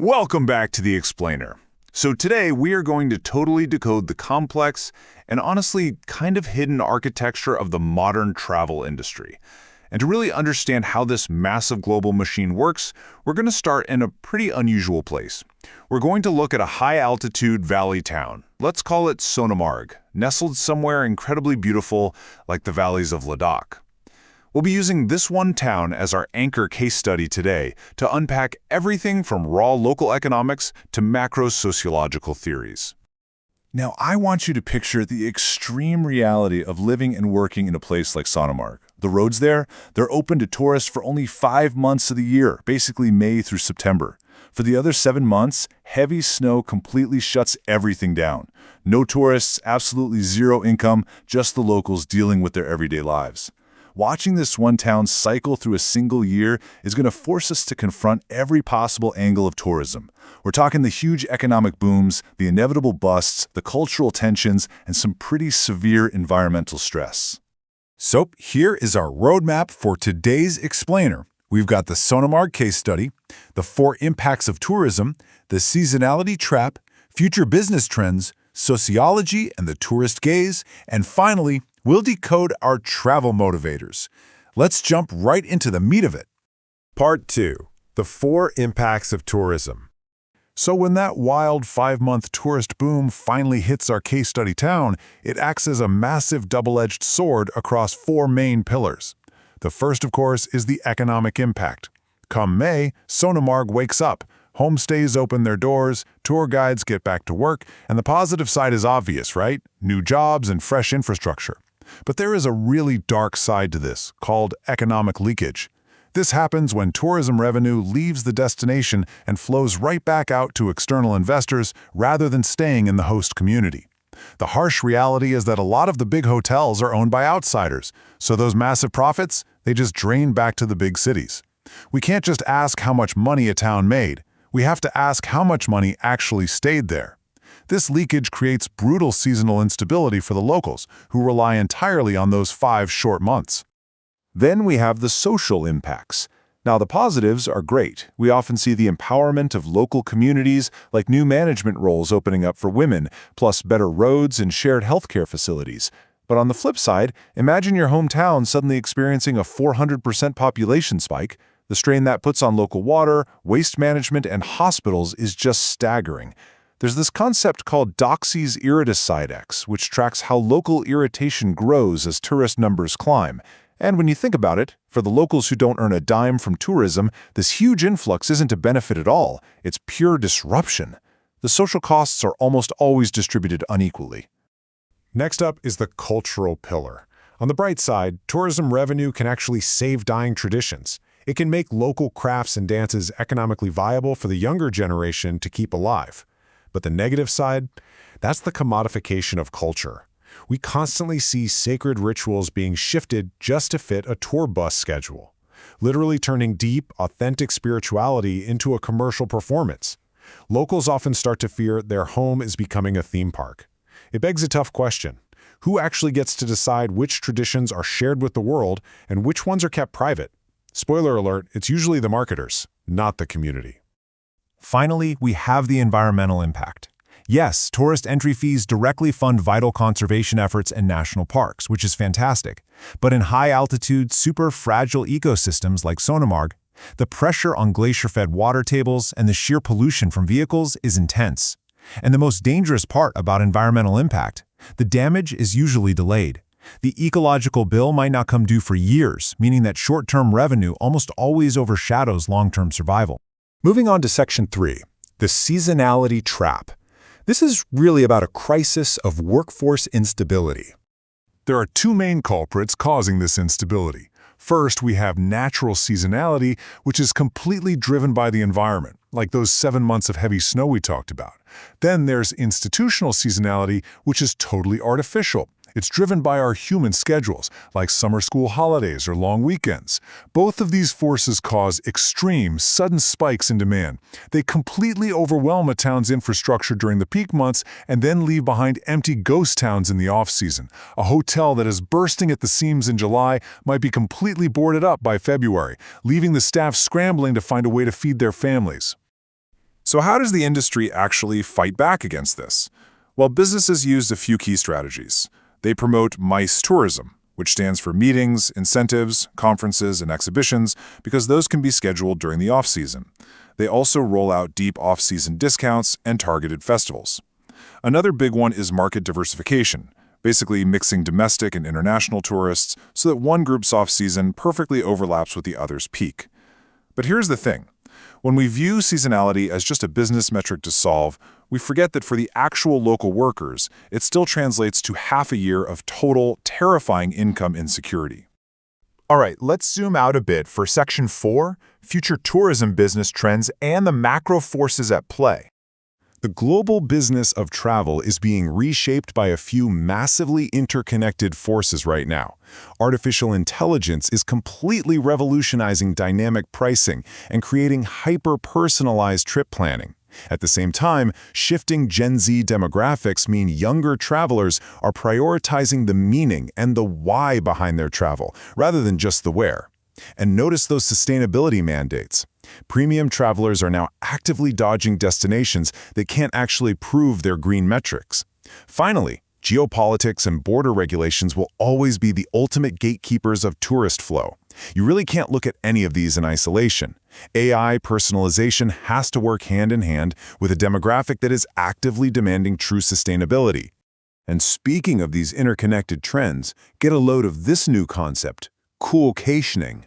Welcome back to The Explainer. So today we are going to totally decode the complex and honestly kind of hidden architecture of the modern travel industry. And to really understand how this massive global machine works, we're going to start in a pretty unusual place. We're going to look at a high-altitude valley town. Let's call it Sonomar, nestled somewhere incredibly beautiful like the valleys of Ladakh. We'll be using this one town as our anchor case study today to unpack everything from raw local economics to macro sociological theories. Now, I want you to picture the extreme reality of living and working in a place like Sonomar. The roads there, they're open to tourists for only 5 months of the year, basically May through September. For the other 7 months, heavy snow completely shuts everything down. No tourists, absolutely zero income, just the locals dealing with their everyday lives. Watching this one town cycle through a single year is going to force us to confront every possible angle of tourism. We're talking the huge economic booms, the inevitable busts, the cultural tensions, and some pretty severe environmental stress. So here is our roadmap for today's Explainer. We've got the Sonomar case study, the 4 impacts of tourism, the seasonality trap, future business trends, sociology and the tourist gaze, and finally, we'll decode our travel motivators. Let's jump right into the meat of it. Part 2. The 4 impacts of tourism. So when that wild 5-month tourist boom finally hits our case study town, it acts as a massive double-edged sword across 4 main pillars. The first, of course, is the economic impact. Come May, Sonomar wakes up. Homestays open their doors, tour guides get back to work, and the positive side is obvious, right? New jobs and fresh infrastructure. But there is a really dark side to this, called economic leakage. This happens when tourism revenue leaves the destination and flows right back out to external investors rather than staying in the host community. The harsh reality is that a lot of the big hotels are owned by outsiders, so those massive profits, they just drain back to the big cities. We can't just ask how much money a town made. We have to ask how much money actually stayed there. This leakage creates brutal seasonal instability for the locals, who rely entirely on those 5 short months. Then we have the social impacts. Now, the positives are great. We often see the empowerment of local communities, like new management roles opening up for women, plus better roads and shared healthcare facilities. But on the flip side, imagine your hometown suddenly experiencing a 400% population spike. The strain that puts on local water, waste management, and hospitals is just staggering. There's this concept called Doxey's Irritation, which tracks how local irritation grows as tourist numbers climb. And when you think about it, for the locals who don't earn a dime from tourism, this huge influx isn't a benefit at all. It's pure disruption. The social costs are almost always distributed unequally. Next up is the cultural pillar. On the bright side, tourism revenue can actually save dying traditions. It can make local crafts and dances economically viable for the younger generation to keep alive. But the negative side, that's the commodification of culture. We constantly see sacred rituals being shifted just to fit a tour bus schedule, literally turning deep, authentic spirituality into a commercial performance. Locals often start to fear their home is becoming a theme park. It begs a tough question. Who actually gets to decide which traditions are shared with the world and which ones are kept private? Spoiler alert, it's usually the marketers, not the community. Finally, we have the environmental impact. Yes, tourist entry fees directly fund vital conservation efforts and national parks, which is fantastic. But in high-altitude, super fragile ecosystems like Sonomar, the pressure on glacier-fed water tables and the sheer pollution from vehicles is intense. And the most dangerous part about environmental impact, the damage is usually delayed. The ecological bill might not come due for years, meaning that short-term revenue almost always overshadows long-term survival. Moving on to Section 3, the Seasonality Trap. This is really about a crisis of workforce instability. There are 2 main culprits causing this instability. First, we have natural seasonality, which is completely driven by the environment, like those 7 months of heavy snow we talked about. Then there's institutional seasonality, which is totally artificial. It's driven by our human schedules, like summer school holidays or long weekends. Both of these forces cause extreme, sudden spikes in demand. They completely overwhelm a town's infrastructure during the peak months and then leave behind empty ghost towns in the off-season. A hotel that is bursting at the seams in July might be completely boarded up by February, leaving the staff scrambling to find a way to feed their families. So how does the industry actually fight back against this? Well, businesses used a few key strategies. They promote MICE tourism, which stands for meetings, incentives, conferences, and exhibitions, because those can be scheduled during the off-season. They also roll out deep off-season discounts and targeted festivals. Another big one is market diversification, basically mixing domestic and international tourists so that one group's off-season perfectly overlaps with the other's peak. But here's the thing. When we view seasonality as just a business metric to solve, we forget that for the actual local workers, it still translates to half a year of total, terrifying income insecurity. All right, let's zoom out a bit for Section 4, Future Tourism Business Trends and the Macro Forces at Play. The global business of travel is being reshaped by a few massively interconnected forces right now. Artificial intelligence is completely revolutionizing dynamic pricing and creating hyper-personalized trip planning. At the same time, shifting Gen Z demographics mean younger travelers are prioritizing the meaning and the why behind their travel, rather than just the where. And notice those sustainability mandates. Premium travelers are now actively dodging destinations that can't actually prove their green metrics. Finally, geopolitics and border regulations will always be the ultimate gatekeepers of tourist flow. You really can't look at any of these in isolation. AI personalization has to work hand in hand with a demographic that is actively demanding true sustainability. And speaking of these interconnected trends, get a load of this new concept, coolcationing.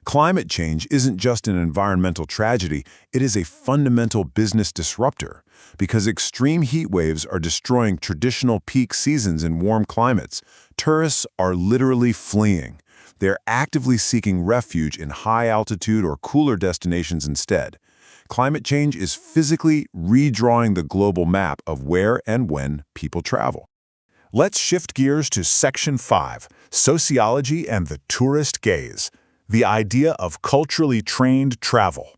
Climate change isn't just an environmental tragedy, it is a fundamental business disruptor, because extreme heat waves are destroying traditional peak seasons in warm climates. Tourists are literally fleeing. They're actively seeking refuge in high-altitude or cooler destinations instead. Climate change is physically redrawing the global map of where and when people travel. Let's shift gears to Section 5, Sociology and the Tourist Gaze. The idea of culturally trained travel.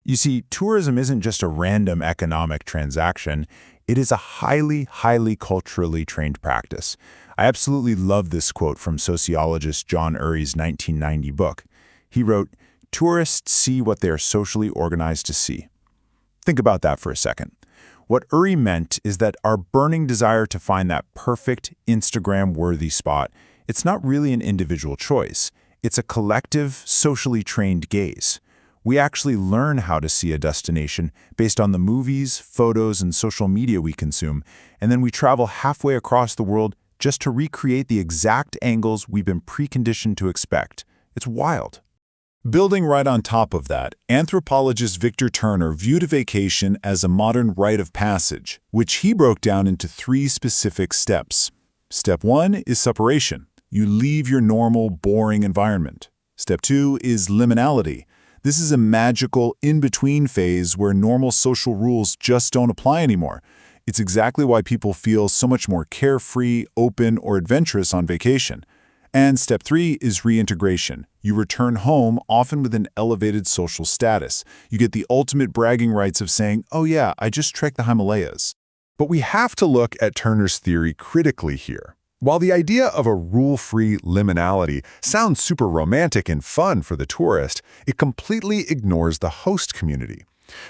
You see, tourism isn't just a random economic transaction. It is a highly culturally trained practice. I absolutely love this quote from sociologist John Urry's 1990 book. He wrote, "Tourists see what they are socially organized to see." Think about that for a second. What Urry meant is that our burning desire to find that perfect Instagram-worthy spot, it's not really an individual choice. It's a collective, socially trained gaze. We actually learn how to see a destination based on the movies, photos, and social media we consume, and then we travel halfway across the world just to recreate the exact angles we've been preconditioned to expect. It's wild. Building right on top of that, anthropologist Victor Turner viewed a vacation as a modern rite of passage, which he broke down into 3 specific steps. Step 1 is separation. You leave your normal, boring environment. Step 2 is liminality. This is a magical, in-between phase where normal social rules just don't apply anymore. It's exactly why people feel so much more carefree, open, or adventurous on vacation. And step 3 is reintegration. You return home, often with an elevated social status. You get the ultimate bragging rights of saying, "Oh yeah, I just trekked the Himalayas." But we have to look at Turner's theory critically here. While the idea of a rule-free liminality sounds super romantic and fun for the tourist, it completely ignores the host community.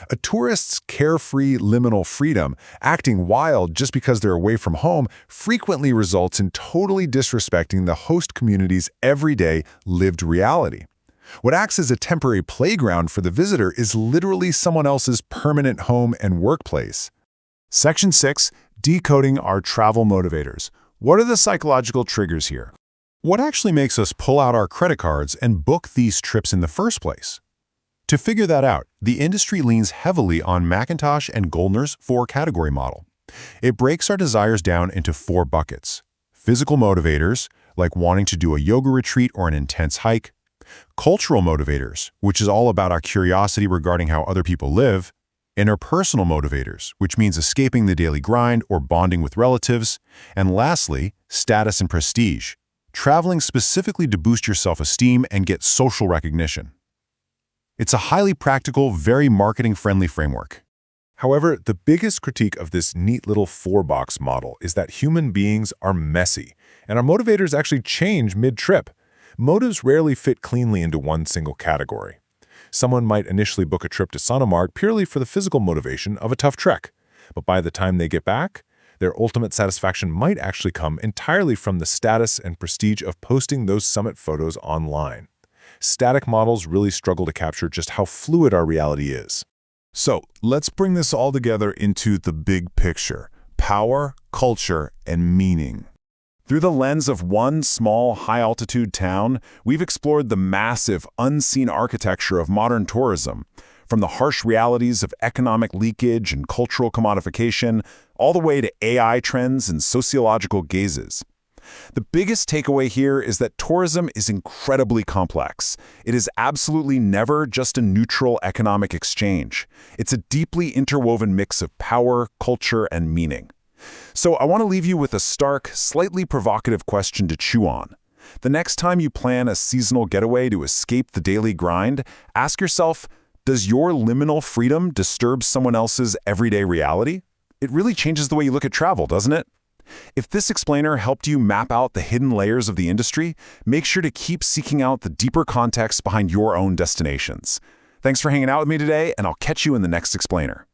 A tourist's carefree liminal freedom, acting wild just because they're away from home, frequently results in totally disrespecting the host community's everyday lived reality. What acts as a temporary playground for the visitor is literally someone else's permanent home and workplace. Section 6, Decoding our travel motivators. What are the psychological triggers here? What actually makes us pull out our credit cards and book these trips in the first place? To figure that out, the industry leans heavily on McIntosh and Goldner's 4-category model. It breaks our desires down into 4 buckets. Physical motivators, like wanting to do a yoga retreat or an intense hike. Cultural motivators, which is all about our curiosity regarding how other people live. Interpersonal motivators, which means escaping the daily grind or bonding with relatives. And lastly, status and prestige, traveling specifically to boost your self-esteem and get social recognition. It's a highly practical, very marketing-friendly framework. However, the biggest critique of this neat little 4-box model is that human beings are messy, and our motivators actually change mid-trip. Motives rarely fit cleanly into one single category. Someone might initially book a trip to Sonomar purely for the physical motivation of a tough trek, but by the time they get back, their ultimate satisfaction might actually come entirely from the status and prestige of posting those summit photos online. Static models really struggle to capture just how fluid our reality is. So, let's bring this all together into the big picture: power, culture, and meaning. Through the lens of one small, high-altitude town, we've explored the massive, unseen architecture of modern tourism, from the harsh realities of economic leakage and cultural commodification, all the way to AI trends and sociological gazes. The biggest takeaway here is that tourism is incredibly complex. It is absolutely never just a neutral economic exchange. It's a deeply interwoven mix of power, culture, and meaning. So I want to leave you with a stark, slightly provocative question to chew on. The next time you plan a seasonal getaway to escape the daily grind, ask yourself, does your liminal freedom disturb someone else's everyday reality? It really changes the way you look at travel, doesn't it? If this explainer helped you map out the hidden layers of the industry, make sure to keep seeking out the deeper context behind your own destinations. Thanks for hanging out with me today, and I'll catch you in the next explainer.